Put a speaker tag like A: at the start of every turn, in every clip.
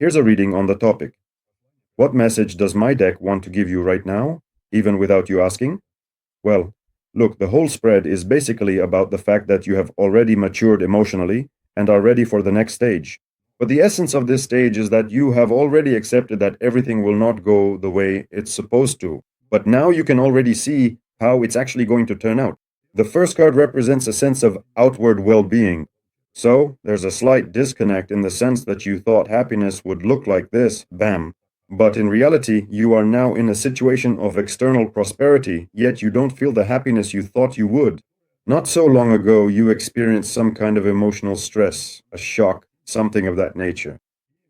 A: Here's a reading on the topic. What message does my deck want to give you right now, even without you asking? Well, look, the whole spread is basically about the fact that you have already matured emotionally and are ready for the next stage. But the essence of this stage is that you have already accepted that everything will not go the way it's supposed to. But now you can already see how it's actually going to turn out. The first card represents a sense of outward well-being. So, there's a slight disconnect in the sense that you thought happiness would look like this, bam. But in reality, you are now in a situation of external prosperity, yet you don't feel the happiness you thought you would. Not so long ago, you experienced some kind of emotional stress, a shock, something of that nature.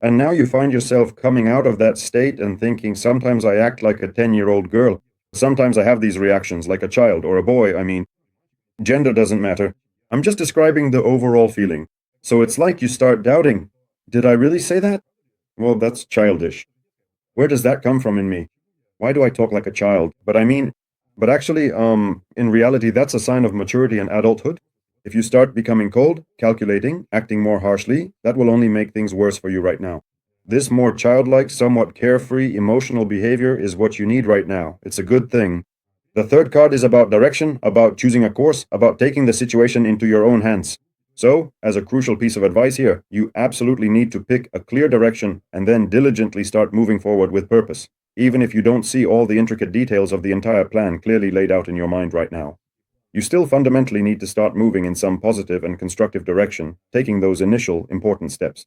A: And now you find yourself coming out of that state and thinking, sometimes I act like a 10-year-old girl. Sometimes I have these reactions like a child or a boy, Gender doesn't matter. I'm just describing the overall feeling. So it's like you start doubting. Did I really say that? Well, that's childish. Where does that come from in me? Why do I talk like a child? But actually, in reality, that's a sign of maturity and adulthood. If you start becoming cold, calculating, acting more harshly, that will only make things worse for you right now. This more childlike, somewhat carefree, emotional behavior is what you need right now. It's a good thing. The third card is about direction, about choosing a course, about taking the situation into your own hands. So, as a crucial piece of advice here, you absolutely need to pick a clear direction and then diligently start moving forward with purpose, even if you don't see all the intricate details of the entire plan clearly laid out in your mind right now. You still fundamentally need to start moving in some positive and constructive direction, taking those initial important steps.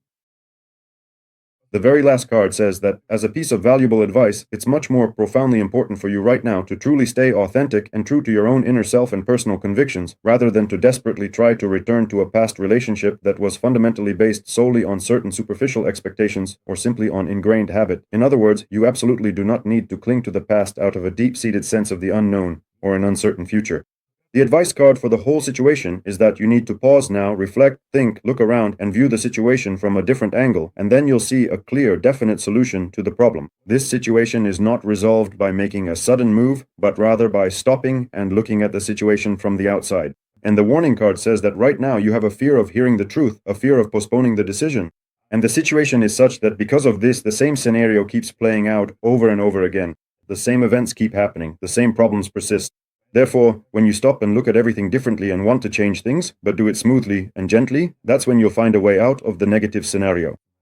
A: The very last card says that, as a piece of valuable advice, it's much more profoundly important for you right now to truly stay authentic and true to your own inner self and personal convictions, rather than to desperately try to return to a past relationship that was fundamentally based solely on certain superficial expectations or simply on ingrained habit. In other words, you absolutely do not need to cling to the past out of a deep-seated sense of the unknown or an uncertain future. The advice card for the whole situation is that you need to pause now, reflect, think, look around, and view the situation from a different angle, and then you'll see a clear, definite solution to the problem. This situation is not resolved by making a sudden move, but rather by stopping and looking at the situation from the outside. And the warning card says that right now you have a fear of hearing the truth, a fear of postponing the decision. And the situation is such that because of this, the same scenario keeps playing out over and over again. The same events keep happening, the same problems persist. Therefore, when you stop and look at everything differently and want to change things, but do it smoothly and gently, that's when you'll find a way out of the negative scenario.